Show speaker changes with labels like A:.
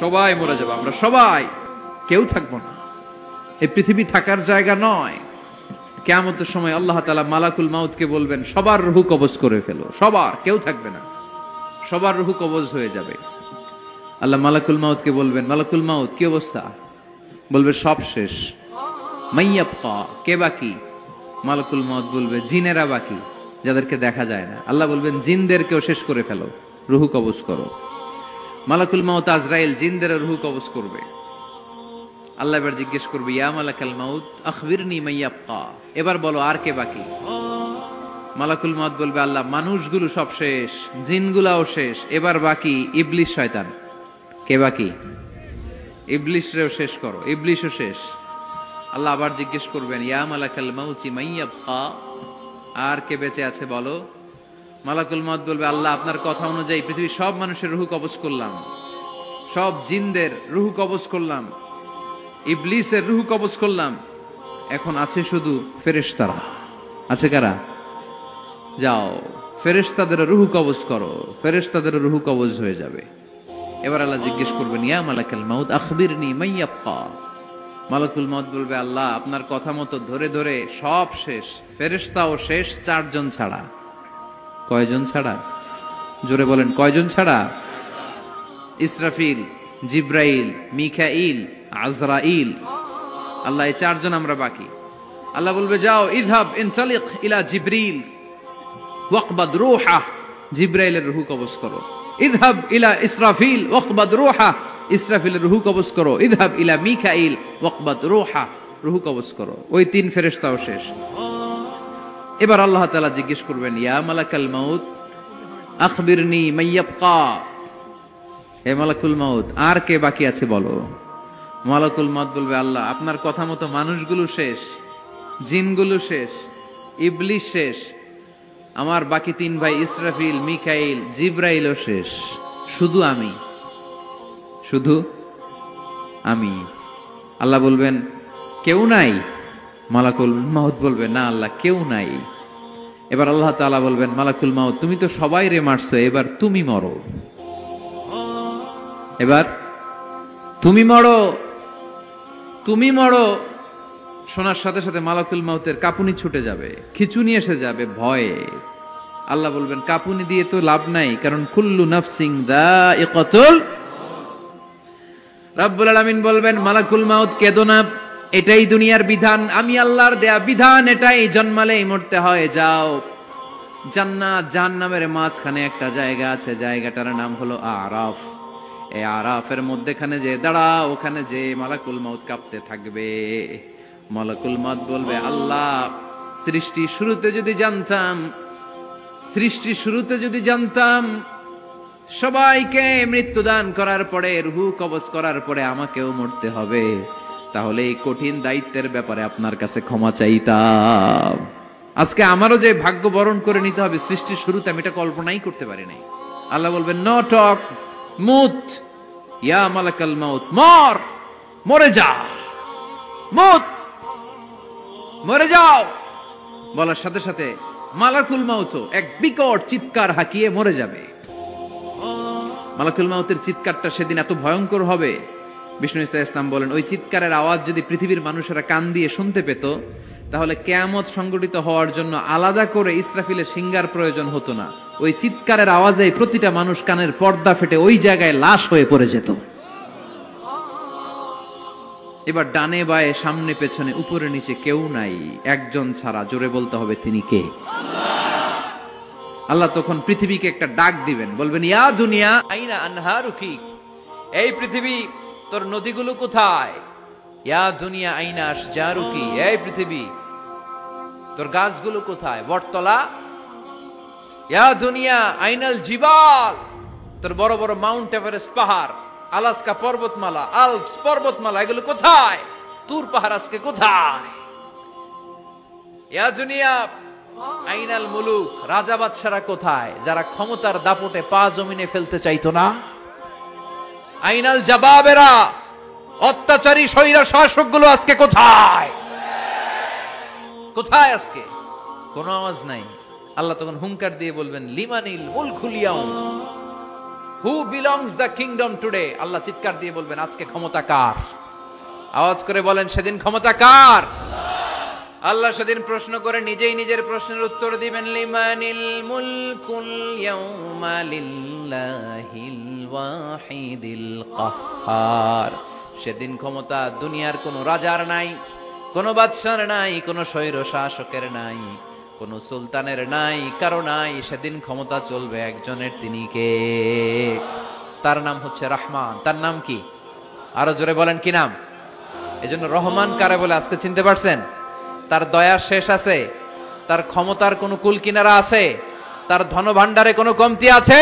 A: সবাই মরে যাবো, আমরা সবাই, কেউ থাকবো না। এই পৃথিবী থাকার জায়গা নয়। কিয়ামতের সময় আল্লাহ তাআলা মালাকুল মাউতকে বলবেন, সবার রূহ কবজ করে ফেলো, সবার, কেউ থাকবে না, সবার রূহ কবজ হয়ে যাবে। আল্লাহ মালাকুল মাউতকে বলবেন, মালাকুল মাউত কি অবস্থা? বলবে সব শেষ। মাইয়াবকা, কে বাকি? মালাকুল মাউত বলবে জিনেরা বাকি, যাদেরকে দেখা যায় না। আল্লাহ বলবেন জিনদেরকেও শেষ করে ফেলো, রূহ কবজ করো। মালাকুল মাউত আজরাইল জিনদের রূহ কবজ করবে। আল্লাহ এবার জিজ্ঞেস করবে, ইয়া মালাকাল মাউত আখবিরনি মাইয়াবকা, এবার বলো আর কে বাকি? মালাকুল মাউত বলবে, আল্লাহ মানুষগুলো সব শেষ, জিনগুলাও শেষ, এবার বাকি ইবলিস শয়তান। কে বাকি? ইবলিসরেও শেষ করো, ইবলিসও শেষ। আল্লাহ আবার জিজ্ঞেস করবেন, ইয়া মালাকাল মাউতি মাইয়াবকা, আর কে বেঁচে আছে বলো। মালাকুল মাউত বলবে, আল্লাহ আপনার কথা অনুযায়ী পৃথিবীর সব মানুষের রূহ কবজ করলাম, সব জিনদের রূহ কবজ করলাম, ইবলিসের রূহ কবজ করলাম, এখন আছে শুধু ফেরেশতারা। আছে কারা? যাও ফেরেশতাদের রূহ কবজ করো, ফেরেশতাদের রূহ কবজ হয়ে যাবে। এবার আল্লাহ জিজ্ঞেস করবেন, ইয়া মালাকাল মাউত আখবিরনি মাইয়াবকা। মালাকুল মাউত বলবে, আল্লাহ আপনার কথা মতো ধরে ধরে সব শেষ, ফেরেশতাও শেষ, 4 জন ছাড়া। কয়জন ছাড়া? জোরে বলেন, কয়জন ছাড়া? ইসরাফিল, জিব্রাইল, মিকাইল, আজরাইল। আল্লাহ এই 4 জন আমরা বাকি। আল্লাহ বলবে, যাও ইযহাব ইনতালিক ইলা জিবরিল ওয়াকবাদ রূহা, জিব্রাইলের রূহ কবজ করো। ইযহাব ইলা ইসরাফিল ওয়াকবাদ রূহা, ইসরাফিলের রূহ কবজ করো। ইযহাব ইলা মিকাইল ওয়াকবাদ রূহা, রূহ কবজ করো। ওই 3 ফেরেশতাও শেষ। এবার আল্লাহ তাআলা জিজ্ঞেস করবেন, ইয়া মালাকাল মাউত আখবিরনি মাইয়াবকা, হে মালাকুল মাউত আর কে বাকি আছে বলো। মালাকুল মাউত বলবে, আল্লাহ আপনার কথা মতো মানুষগুলো শেষ, জিনগুলো শেষ, ইবলিস শেষ, আমার বাকি 3 ভাই ইসরাফিল, মিকাইল, জিব্রাইলও শেষ, শুধু আমি, শুধু আমি। আল্লাহ বলবেন, কেউ নাই? মালাকুল মাউত বলবে, না আল্লাহ কেউ নাই। এবার আল্লাহ তাআলা বলবেন, মালাকুল মাউত তুমি তো সবাই রে মারছো, এবার তুমি মরো, এবার তুমি মরো, তুমি মরো। শোনার সাথে সাথে মালাকুল মাউতের কাঁপুনি ছুটে যাবে, খিঁচুনি এসে যাবে ভয়ে। আল্লাহ বলবেন, কাঁপুনি দিয়ে তো লাভ নাই, কারণ কুল্লু নাফসিন যায়িকাতুল। রব্বুল আলামিন বলবেন, মালাকুল মাউত কেঁদো না, এটাই দুনিয়ার বিধান, আমি আল্লাহর দেয়া বিধান, এটাই জন্মালেই মরতে হয়। যাও, জান্নাত জাহান্নামের মাঝখানে একটা জায়গা আছে, জায়গাটার নাম হলো আরাফ। এই আরাফের মধ্যখানে যে দাঁড়া, ওখানে যে মালাকুল মাউত কাঁপতে থাকবে। মালাকুল মাউত বলবে, আল্লাহ সৃষ্টির শুরুতে যদি জানতাম, সৃষ্টির শুরুতে যদি জানতাম সবাইকে মৃত্যুদান করার পরে, রূহ কবজ করার পরে আমাকেও মরতে হবে, তাহলে এই কঠিন দায়িত্বের ব্যাপারে আপনার কাছে ক্ষমা চাইতাম। আজকে আমারও যে ভাগ্য বরণ করে নিতে হবে সৃষ্টির শুরুতে, আমি এটা কল্পনাই করতে পারি নাই। আল্লাহ বলবেন, নো টক, মুত, ইয়া মালাকাল মাউত, মর, মরে যা, মুত, মরে যাও। বলার সাথে সাথে মালাকুল মাউত এক বিকট চিৎকার হাঁকিয়ে মরে যাবে। মালাকুল মাউতের চিৎকারটা সেদিন এত ভয়ঙ্কর হবে, বিষ্ণু ঈসা ইসলাম বলেন, ওই চিৎকারের আওয়াজ যদি পৃথিবীর মানুষেরা কান দিয়ে শুনতে পেত, তাহলে কিয়ামত সংগঠিত হওয়ার জন্য আলাদা করে ইসরাফিলের সিঙ্গার প্রয়োজন হতো না। ওই চিৎকারের আওয়াজে প্রতিটা মানুষ কানের পর্দা ফেটে ওই জায়গায় লাশ হয়ে পড়ে যেত। এবার ডানে বায়ে সামনে পেছনে উপরে নিচে কেউ নাই, একজন ছাড়া। জোরে বলতে হবে, তিনি কে? আল্লাহ তখন পৃথিবীকে একটা ডাক দিবেন, বলবেন, ইয়া দুনিয়া আইনা আনহারুকি, এই পৃথিবী তোর নদীগুলো কোথায়? ইয়া দুনিয়া আইনা আশজারুকি, এই পৃথিবী তোর গাছগুলো কোথায়? বটতলা। ইয়া দুনিয়া আইনাল জিবাল, তোর বড় বড় মাউন্ট এভারেস্ট পাহাড়, আলাস্কা পর্বতমালা, আলপস পর্বতমালা, এগুলো কোথায়? তুর পাহাড় আজকে কোথায়? ইয়া দুনিয়া আইনাল মুলুক, রাজা বাদশারা কোথায়, যারা ক্ষমতার দাপটে পা জমিনে ফেলতে চাইতো না? আইনাল জাবাবেরা, অত্যাচারী স্বৈরা শাসকগুলো আজকে কোথায়? কোথায় আজকে? কোনো আওয়াজ নাই। আল্লাহ তখন হুঙ্কার দিয়ে বলবেন, লিমানিল মুলকুল ইয়াউম, who belongs the kingdom today? আল্লাহ চিৎকার দিয়ে বলবেন আজকে ক্ষমতা কার? আওয়াজ করে বলেন সেদিন ক্ষমতা কার? আল্লাহ সেদিন প্রশ্ন করে নিজেই নিজের প্রশ্নের উত্তর দিবেন, লিমানিল মুলকুল ইয়াউমা লিল্লাহিল ওয়াহিদিল কাহ্হার। সেদিন ক্ষমতা দুনিয়ার কোনো রাজার নাই, কোনো বাদশার নাই, কোনো স্বৈর শাসকের নাই, কোনো সুলতানের নাই, কারো নাই। সেদিন ক্ষমতা চলবে একজনের, তিনি কে? তার নাম হচ্ছে রহমান। তার নাম কি? আরো জোরে বলেন কি নাম? এজন্য রহমান কারে বলে আজকে চিনতে পারছেন? তার দয়ার শেষ আছে? তার ক্ষমতার কোনো কুল কিনারা আছে? তার ধন ভান্ডারে কোনো কমতি আছে?